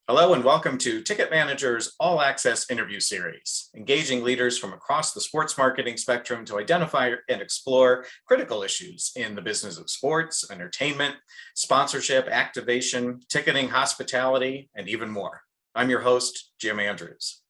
Hello and welcome to Ticket Manager's All Access interview series, engaging leaders from across the sports marketing spectrum to identify and explore critical issues in the business of sports, entertainment, sponsorship, activation, ticketing, hospitality, and even more. I'm your host, Jim Andrews.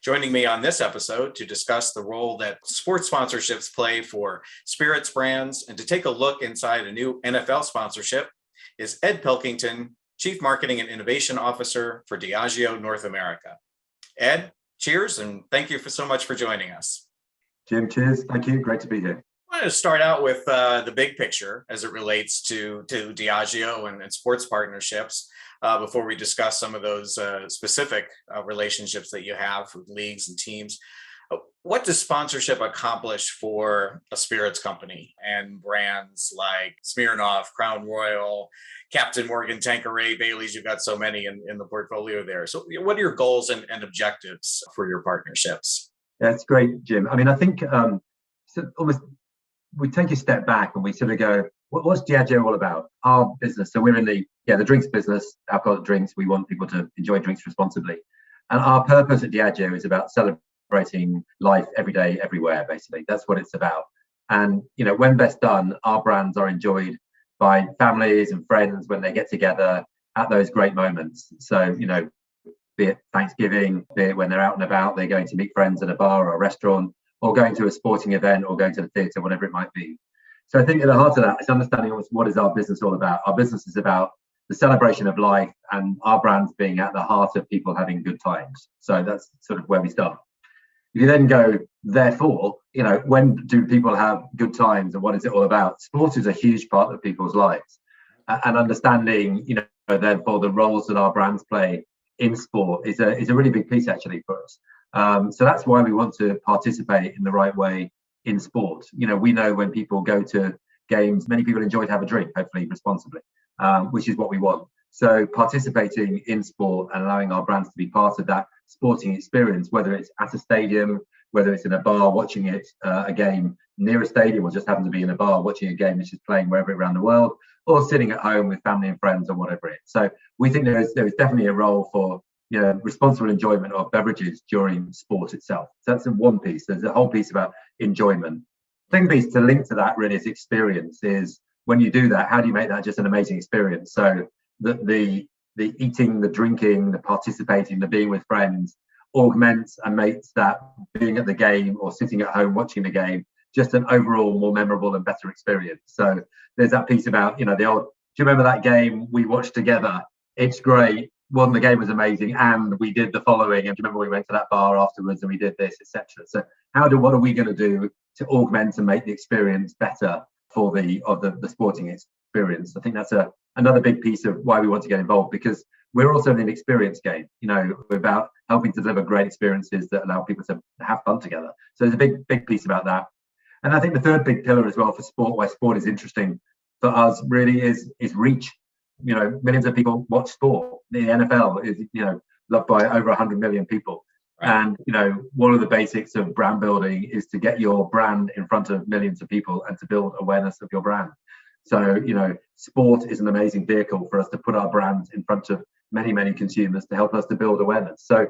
Joining me on this episode to discuss the role that sports sponsorships play for spirits brands and to take a look inside a new NFL sponsorship is Ed Pilkington, Chief Marketing and Innovation Officer for Diageo North America. Ed, cheers, and thank you so much for joining us. Jim, cheers. Thank you. Great to be here. I want to start out with the big picture as it relates to Diageo and sports partnerships before we discuss some of those specific relationships that you have with leagues and teams. What does sponsorship accomplish for a spirits company and brands like Smirnoff, Crown Royal, Captain Morgan, Tanqueray, Bailey's? You've got so many in the portfolio there. So what are your goals and objectives for your partnerships? That's great, Jim. I mean, I think almost we take a step back and we sort of go, what's Diageo all about? Our business. So we're in the drinks business, alcoholic drinks. We want people to enjoy drinks responsibly. And our purpose at Diageo is about celebrating life every day, everywhere, basically. That's what it's about. And, when best done, our brands are enjoyed by families and friends when they get together at those great moments. So, be it Thanksgiving, be it when they're out and about, they're going to meet friends at a bar or a restaurant, or going to a sporting event, or going to the theatre, whatever it might be. So I think at the heart of that is understanding what is our business all about. Our business is about the celebration of life and our brands being at the heart of people having good times. So that's sort of where we start. If you then go, therefore, when do people have good times and what is it all about? Sport is a huge part of people's lives, and understanding, therefore the roles that our brands play in sport is a really big piece actually for us. So that's why we want to participate in the right way in sport. We know when people go to games, many people enjoy to have a drink, hopefully responsibly, which is what we want. So participating in sport and allowing our brands to be part of that sporting experience, whether it's at a stadium, whether it's in a bar watching it, a game near a stadium, or just happen to be in a bar watching a game which is playing wherever around the world, or sitting at home with family and friends or whatever it is. So we think there is definitely a role for responsible enjoyment of beverages during sport itself. So that's one piece. There's a whole piece about enjoyment. Second piece to link to that really is experience. Is when you do that, how do you make that just an amazing experience? So the eating, the drinking, the participating, the being with friends augments and makes that being at the game or sitting at home watching the game just an overall more memorable and better experience. So there's that piece about, the old, do you remember that game we watched together? It's great. The game was amazing, and we did the following. And do you remember we went to that bar afterwards and we did this, etc. So what are we going to do to augment and make the experience better for the sporting experience? I think that's another big piece of why we want to get involved, because we're also in an experience game. We're about helping to deliver great experiences that allow people to have fun together. So there's a big piece about that. And I think the third big pillar as well for sport, why sport is interesting for us, really is reach. Millions of people watch sport. The NFL is, loved by over 100 million people. And, one of the basics of brand building is to get your brand in front of millions of people and to build awareness of your brand. So, sport is an amazing vehicle for us to put our brands in front of many, many consumers to help us to build awareness. So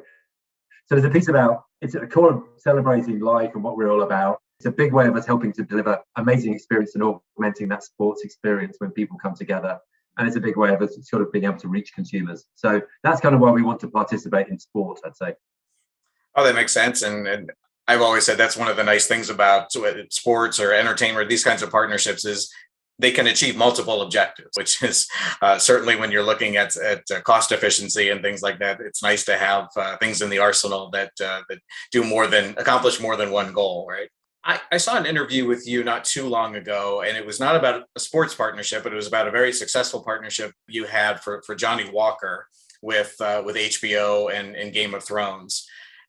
there's a piece about, it's at the core of celebrating life and what we're all about. It's a big way of us helping to deliver amazing experience and augmenting that sports experience when people come together. And it's a big way of us sort of being able to reach consumers. So that's kind of why we want to participate in sport, I'd say. Oh, that makes sense. And I've always said that's one of the nice things about sports or entertainment, these kinds of partnerships, is they can achieve multiple objectives, which is certainly when you're looking at cost efficiency and things like that. It's nice to have things in the arsenal that accomplish more than one goal, right? I saw an interview with you not too long ago, and it was not about a sports partnership, but it was about a very successful partnership you had for Johnny Walker with HBO and Game of Thrones.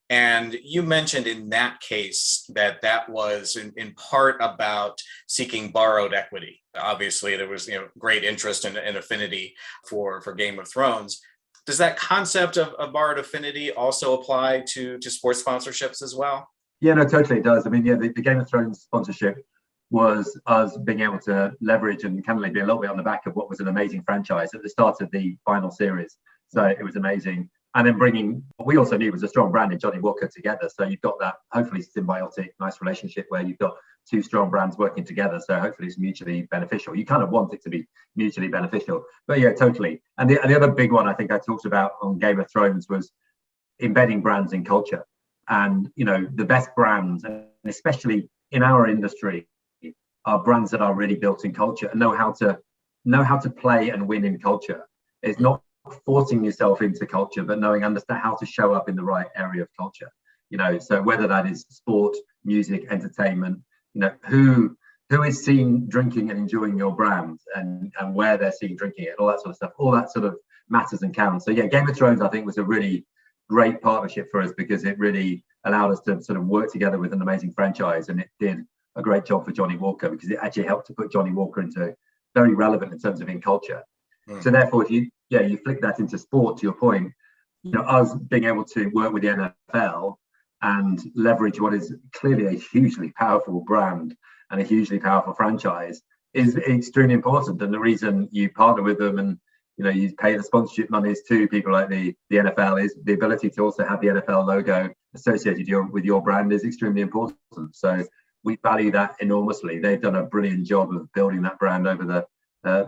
And you mentioned in that case that was in part about seeking borrowed equity. Obviously, there was great interest and affinity for Game of Thrones. Does that concept of borrowed affinity also apply to sports sponsorships as well? Yeah, no, totally it does. I mean, the Game of Thrones sponsorship was us being able to leverage and kind of be a little bit on the back of what was an amazing franchise at the start of the final series. So it was amazing. And then bringing what we also knew was a strong brand in Johnny Walker together. So you've got that hopefully symbiotic, nice relationship where you've got two strong brands working together. So hopefully it's mutually beneficial. You kind of want it to be mutually beneficial. But yeah, totally. And the other big one I think I talked about on Game of Thrones was embedding brands in culture. And, you know, the best brands, and especially in our industry, are brands that are really built in culture and know how to play and win in culture. It's not forcing yourself into culture, but understand how to show up in the right area of culture. You know, so whether that is sport, music, entertainment, you know, who is seen drinking and enjoying your brand, and where they're seen drinking it, all that sort of stuff, all that sort of matters and counts. So yeah, Game of Thrones I think was a really great partnership for us because it really allowed us to sort of work together with an amazing franchise, and it did a great job for Johnny Walker because it actually helped to put Johnny Walker into very relevant in terms of in culture. So therefore, if you flick that into sport, to your point, you know, us being able to work with the NFL and leverage what is clearly a hugely powerful brand and a hugely powerful franchise is extremely important. And the reason you partner with them and, you know, you pay the sponsorship monies to people like the NFL is the ability to also have the NFL logo associated with your brand is extremely important. So we value that enormously. They've done a brilliant job of building that brand over the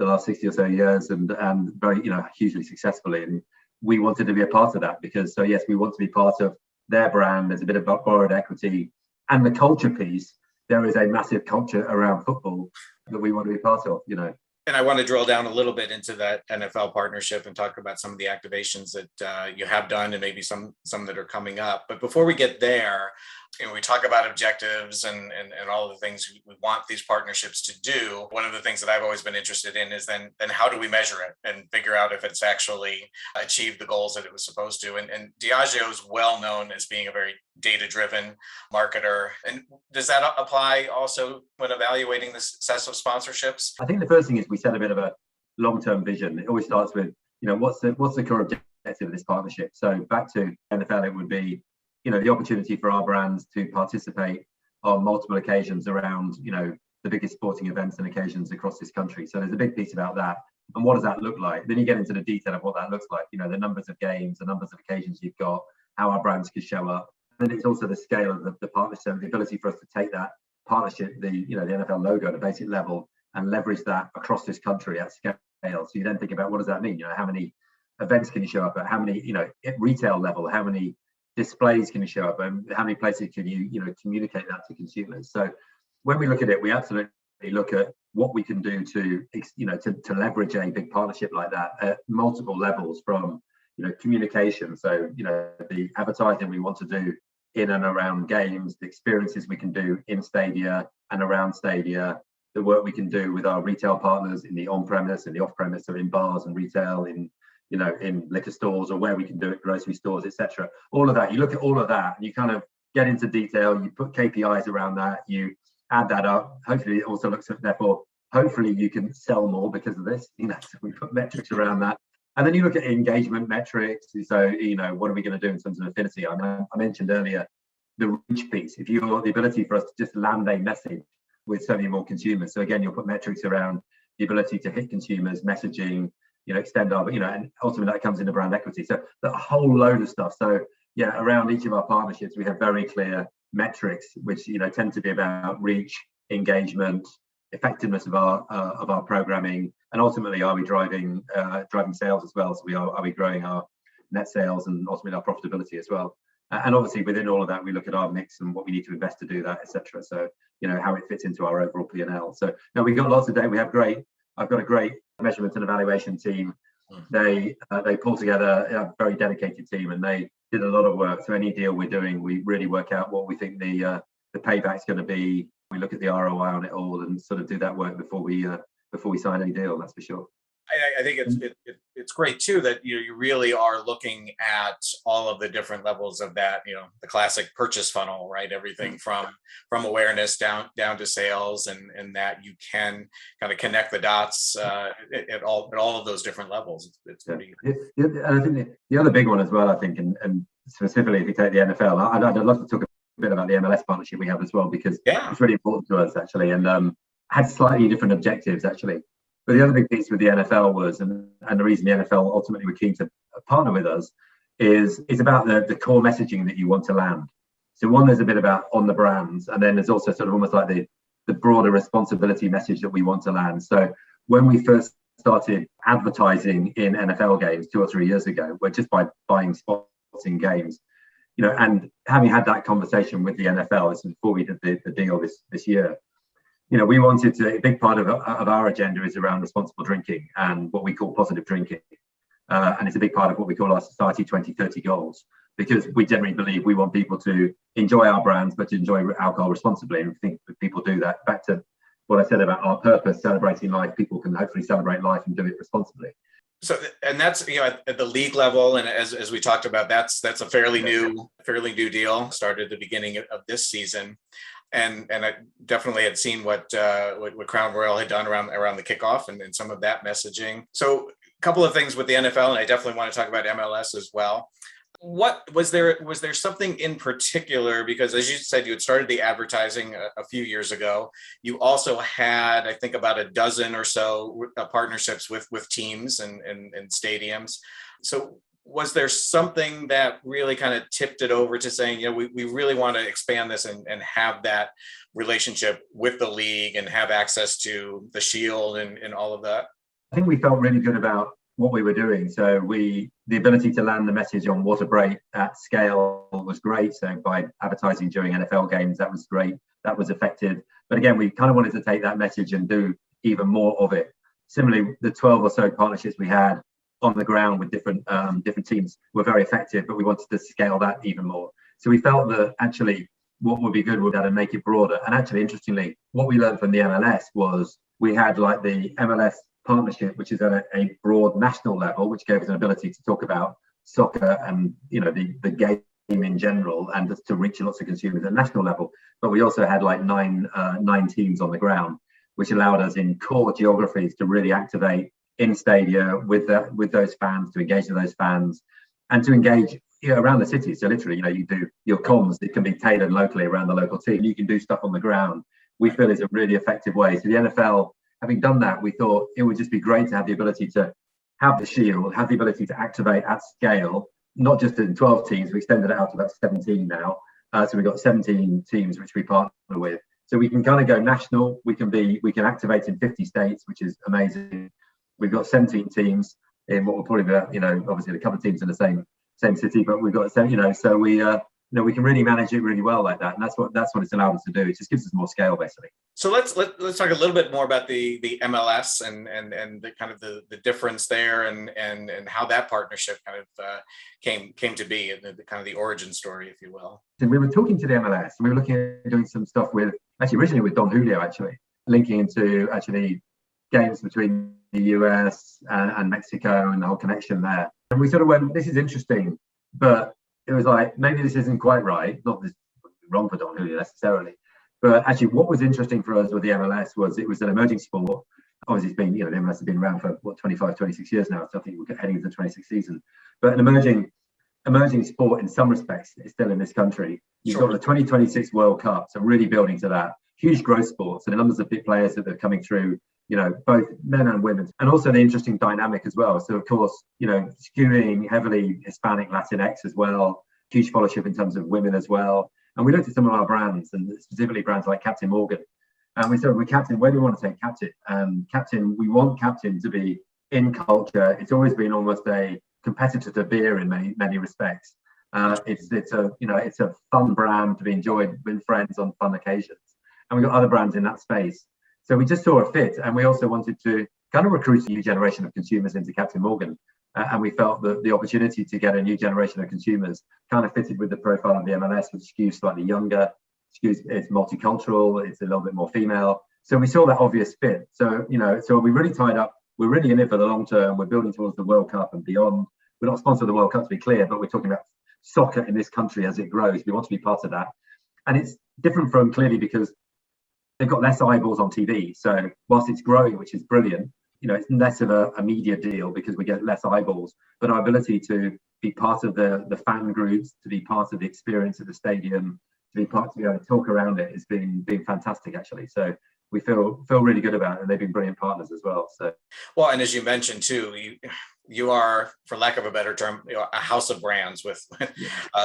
last 60 or so years, and very, you know, hugely successfully. And we wanted to be a part of that because, so yes, we want to be part of their brand. There's a bit of borrowed equity, and the culture piece. There is a massive culture around football that we want to be part of, you know. And I want to drill down a little bit into that NFL partnership and talk about some of the activations that you have done and maybe some that are coming up. But before we get there, you know, we talk about objectives and all the things we want these partnerships to do. One of the things that I've always been interested in is then how do we measure it and figure out if it's actually achieved the goals that it was supposed to. And Diageo is well known as being a very data-driven marketer. And does that apply also when evaluating the success of sponsorships? I think the first thing is we set a bit of a long-term vision. It always starts with, you know, what's the core objective of this partnership? So back to NFL, it would be, you know, the opportunity for our brands to participate on multiple occasions around, you know, the biggest sporting events and occasions across this country. So there's a big piece about that. And what does that look like? Then you get into the detail of what that looks like, you know, the numbers of games, the numbers of occasions you've got, how our brands can show up. And then it's also the scale of the partnership, the ability for us to take that partnership, the NFL logo at a basic level and leverage that across this country at scale. So you then think about, what does that mean? You know, how many events can you show up at? How many, you know, at retail level, how many displays can you show up, and how many places can you communicate that to consumers? So when we look at it, we absolutely look at what we can do to leverage a big partnership like that at multiple levels, from, you know, communication. So, you know, the advertising we want to do in and around games, the experiences we can do in stadia and around stadia, the work we can do with our retail partners in the on-premise and the off-premise, so in bars and retail, in, you know, in liquor stores, or where we can do it, grocery stores, etc. All of that, you look at all of that and you kind of get into detail, you put KPIs around that, you add that up. Hopefully it also looks at, therefore, hopefully you can sell more because of this, you know, so we put metrics around that. And then you look at engagement metrics. So, you know, what are we going to do in terms of affinity? I mentioned earlier the reach piece. If you've got the ability for us to just land a message with so many more consumers. So again, you'll put metrics around the ability to hit consumers, messaging, you know, extend our, you know, and ultimately that comes into brand equity. So the whole load of stuff. So yeah, around each of our partnerships, we have very clear metrics, which, you know, tend to be about reach, engagement, effectiveness of our programming, and ultimately, are we driving sales as well? So are we growing our net sales and ultimately our profitability as well? And obviously within all of that, we look at our mix and what we need to invest to do that, etc. So, you know, how it fits into our overall P&L. So no, we've got lots of data. I've got a great measurement and evaluation team. They pull together a very dedicated team, and they did a lot of work. So any deal we're doing, we really work out what we think the payback's going to be. We look at the ROI on it all and sort of do that work before we sign any deal. That's for sure. I think it's great too that you really are looking at all of the different levels of that, you know, the classic purchase funnel, right? Everything from awareness down to sales, and that you can kind of connect the dots at all of those different levels. It's pretty. And I think the other big one as well, I think, and specifically if you take the NFL, I'd love to talk a bit about the MLS partnership we have as well, because it's really important to us actually, and had slightly different objectives actually. But the other big piece with the NFL was, and the reason the NFL ultimately were keen to partner with us, is about the core messaging that you want to land. So one, there's a bit about on the brands, and then there's also sort of almost like the broader responsibility message that we want to land. So when we first started advertising in NFL games 2 or 3 years ago, we're just by buying spots in games, and having had that conversation with the NFL, this is before we did the deal this year, we wanted to, a big part of our agenda is around responsible drinking and what we call positive drinking. And it's a big part of what we call our Society 2030 goals, because we generally believe we want people to enjoy our brands, but to enjoy alcohol responsibly. And we think if people do that, back to what I said about our purpose, celebrating life, people can hopefully celebrate life and do it responsibly. So, and that's, at the league level, and as we talked about, that's a fairly new deal, started at the beginning of this season. And I definitely had seen what Crown Royal had done around the kickoff and some of that messaging. So a couple of things with the NFL, and I definitely want to talk about MLS as well. What was there something in particular, because as you said, you had started the advertising a few years ago. You also had, I think, about a dozen or so partnerships with teams and stadiums. So was there something that really kind of tipped it over to saying, we really want to expand this and have that relationship with the league and have access to the Shield and all of that? I think we felt really good about what we were doing. So the ability to land the message on what a break at scale was great. So by advertising during NFL games, that was great. That was effective. But again, we kind of wanted to take that message and do even more of it. Similarly, the 12 or so partnerships we had on the ground with different teams were very effective, but we wanted to scale that even more. So we felt that actually what would be good would be to make it broader. And actually, interestingly, what we learned from the MLS was we had like the MLS partnership, which is at a broad national level, which gave us an ability to talk about soccer and the game in general, and just to reach lots of consumers at a national level. But we also had like nine teams on the ground, which allowed us in core geographies to really activate in stadia with those fans, to engage with those fans, and to engage around the city. So literally, you do your comms, it can be tailored locally around the local team. You can do stuff on the ground. We feel is a really effective way. So the NFL, having done that, we thought it would just be great to have the ability to have the Shield, have the ability to activate at scale, not just in 12 teams. We extended it out to about 17 now. So we've got 17 teams which we partner with. So we can kind of go national. We can activate in 50 states, which is amazing. We've got 17 teams in what will probably be, obviously a couple of teams in the same city, but we've got, so we can really manage it really well like that, and that's what it's allowed us to do. It just gives us more scale, basically. So let's talk a little bit more about the MLS and the kind of the difference there and how that partnership kind of came to be, and the kind of the origin story, if you will. And we were talking to the MLS, and we were looking at doing some stuff originally with Don Julio, linking into games between the US and Mexico and the whole connection there. And we sort of went, this is interesting, but it was like, maybe this isn't quite right. Not this wrong for Don Julio necessarily, but actually what was interesting for us with the MLS was it was an emerging sport. Obviously it's been, the MLS has been around for 25, 26 years now. So I think we're heading into the 26th season, but an emerging sport in some respects is still in this country. You've got the 2026 World Cup, so really building to that. Huge growth sports, and the numbers of big players that are coming through, both men and women, and also the interesting dynamic as well. So of course, skewing heavily Hispanic, Latinx as well, huge followership in terms of women as well. And we looked at some of our brands, and specifically brands like Captain Morgan, and we said, Captain, where do we want to take Captain? Captain, we want Captain to be in culture. It's always been almost a competitor to beer in many respects. It's a fun brand to be enjoyed with friends on fun occasions. And we've got other brands in that space. So we just saw a fit, and we also wanted to kind of recruit a new generation of consumers into Captain Morgan. And we felt that the opportunity to get a new generation of consumers kind of fitted with the profile of the MLS, which skews slightly younger, it's multicultural, it's a little bit more female. So we saw that obvious fit. So, so we really tied up, we're really in it for the long term. We're building towards the World Cup and beyond. We're not sponsored the World Cup, to be clear, but we're talking about soccer in this country as it grows. We want to be part of that. And it's different from clearly because they've got less eyeballs on TV. So whilst it's growing, which is brilliant, it's less of a media deal because we get less eyeballs. But our ability to be part of the fan groups, to be part of the experience at the stadium, to be able to talk around it has been fantastic, actually. So we feel really good about it, and they've been brilliant partners as well. So, well, and as you mentioned too, you are, for lack of a better term, a house of brands with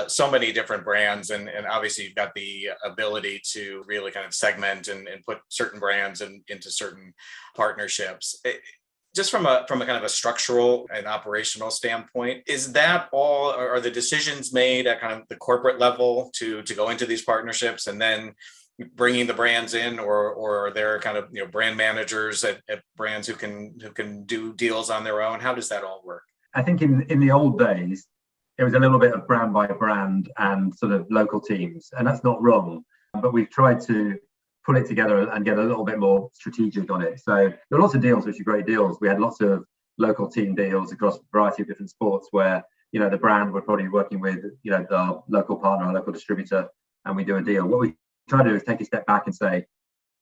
so many different brands, and obviously you've got the ability to really kind of segment and put certain brands into certain partnerships. Just from a kind of a structural and operational standpoint, is that all? Are the decisions made at kind of the corporate level to go into these partnerships, and then bringing the brands in, or are there kind of brand managers at brands who can do deals on their own? How does that all work? I think in the old days, it was a little bit of brand by brand and sort of local teams, and that's not wrong. But we've tried to pull it together and get a little bit more strategic on it. So there are lots of deals which are great deals. We had lots of local team deals across a variety of different sports where the brand we're probably working with the local partner, our local distributor, and we do a deal. What we try to do is take a step back and say,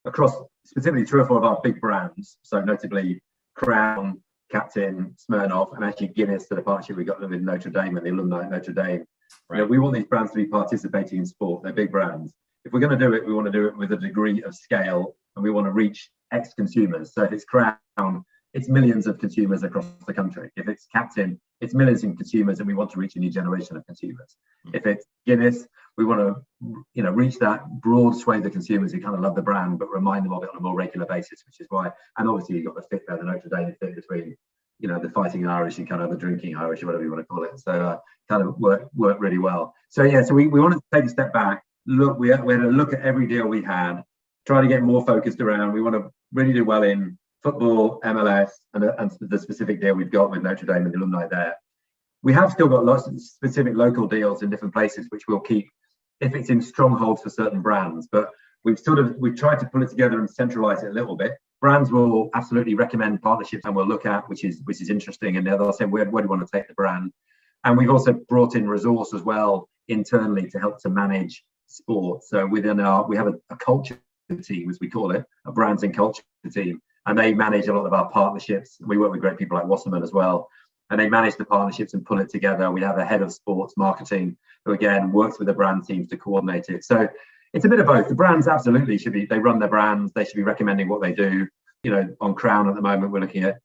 across specifically 3 or 4 of our big brands, so notably Crown, Captain, Smirnoff, and actually Guinness, to the partnership we got with Notre Dame and the alumni at Notre Dame. Right. We want these brands to be participating in sport. They're big brands. If we're going to do it, we want to do it with a degree of scale, and we want to reach X consumers. So if it's Crown, it's millions of consumers across the country. If it's Captain, it's millions of consumers, and we want to reach a new generation of consumers. If it's Guinness, we want to reach that broad swathe of consumers who kind of love the brand but remind them of it on a more regular basis, which is why. And obviously you've got the fit there, the Notre Dame fit between the fighting Irish and kind of the drinking Irish, or whatever you want to call it. So kind of work really well. So so we wanted to take a step back. Look, we had to look at every deal we had, try to get more focused around. We want to really do well in football, MLS, and the specific deal we've got with Notre Dame and the alumni there. We have still got lots of specific local deals in different places, which we'll keep if it's in strongholds for certain brands. But we've tried to pull it together and centralize it a little bit. Brands will absolutely recommend partnerships, and we'll look at which is interesting, and they'll say where do you want to take the brand. And we've also brought in resource as well internally to help to manage sport. So we have a culture team, as we call it, a brands and culture team, and they manage a lot of our partnerships. We work with great people like Wasserman as well, and they manage the partnerships and pull it together. We have a head of sports marketing who again works with the brand teams to coordinate it. So it's a bit of both. The brands absolutely they run their brands, they should be recommending what they do. On Crown at the moment, we're looking at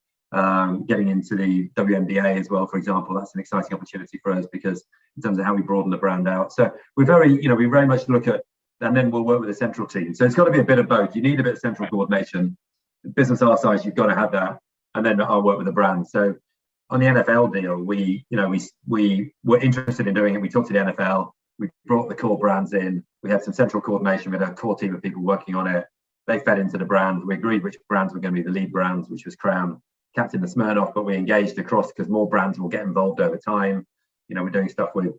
getting into the WNBA as well, for example. That's an exciting opportunity for us because in terms of how we broaden the brand out. So we very much look at, and then we'll work with the central team. So it's got to be a bit of both. You need a bit of central coordination. Business our size, you've got to have that, and then I'll work with the brand. So on the NFL deal, we were interested in doing it. We talked to the NFL. We brought the core brands in. We had some central coordination with a core team of people working on it. They fed into the brand. We agreed which brands were going to be the lead brands, which was Crown, Captain, and Smirnoff. But we engaged across because more brands will get involved over time. We're doing stuff with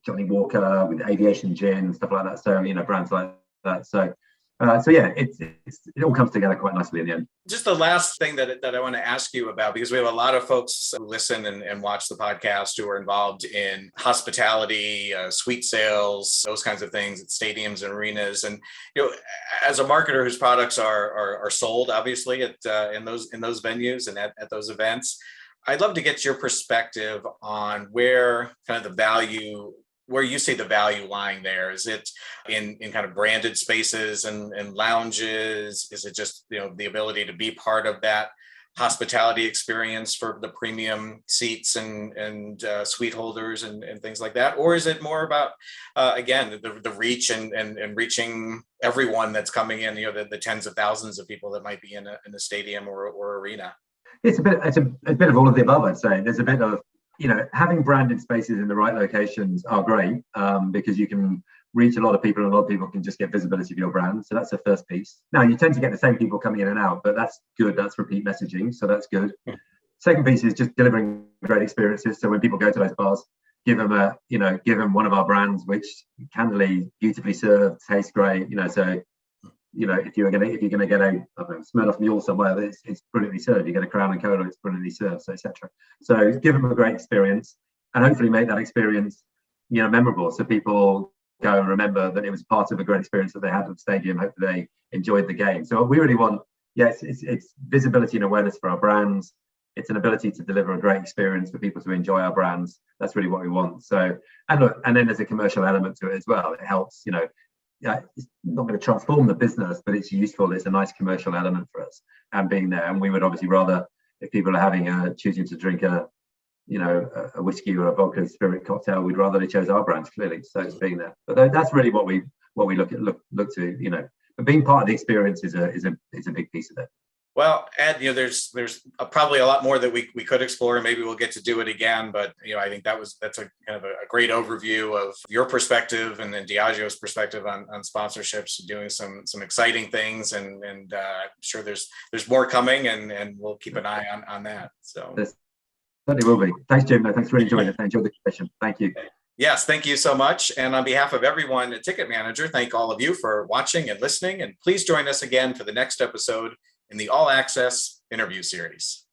Johnny Walker, with Aviation Gin, stuff like that. So brands like that. So it all comes together quite nicely in the end. Just the last thing that I want to ask you about, because we have a lot of folks who listen and watch the podcast who are involved in hospitality, suite sales, those kinds of things at stadiums and arenas. And as a marketer whose products are sold, obviously in those venues and at those events, I'd love to get your perspective on where you see the value lying there. Is it in kind of branded spaces and lounges? Is it just the ability to be part of that hospitality experience for the premium seats and suite holders and things like that? Or is it more about again the reach and reaching everyone that's coming in, the tens of thousands of people that might be in a stadium or arena? It's a bit of all of the above, I'd say. There's a bit of having branded spaces in the right locations are great because you can reach a lot of people, and a lot of people can just get visibility of your brand. So that's the first piece. Now, you tend to get the same people coming in and out, but that's good. That's repeat messaging. So that's good. Second piece is just delivering great experiences. So when people go to those bars, give them one of our brands, which candidly, beautifully served, tastes great. If you're gonna get a Smirnoff Mule somewhere, it's brilliantly served. You get a Crown and Cola, it's brilliantly served, so etc. So give them a great experience, and hopefully make that experience memorable, so people go and remember that it was part of a great experience that they had at the stadium. Hopefully they enjoyed the game. So we really want, it's visibility and awareness for our brands. It's an ability to deliver a great experience for people to enjoy our brands. That's really what we want. So and then there's a commercial element to it as well. It helps yeah, it's not going to transform the business, but it's useful. It's a nice commercial element for us and being there. And we would obviously rather, if people are choosing to drink a whiskey or a vodka spirit cocktail, we'd rather they chose our brands, clearly. So it's being there. But that's really what we look to. But being part of the experience is a big piece of it. Well, Ed, there's probably a lot more that we could explore. Maybe we'll get to do it again. But I think that's a kind of a great overview of your perspective and then Diageo's perspective on sponsorships, doing some exciting things, and I'm sure there's more coming, and we'll keep an eye on that. So there certainly will be. Thanks, Jim. No, thanks for enjoying it. I enjoyed the question. Thank you. Yes, thank you so much. And on behalf of everyone at Ticket Manager, thank all of you for watching and listening. And please join us again for the next episode in the All Access interview series.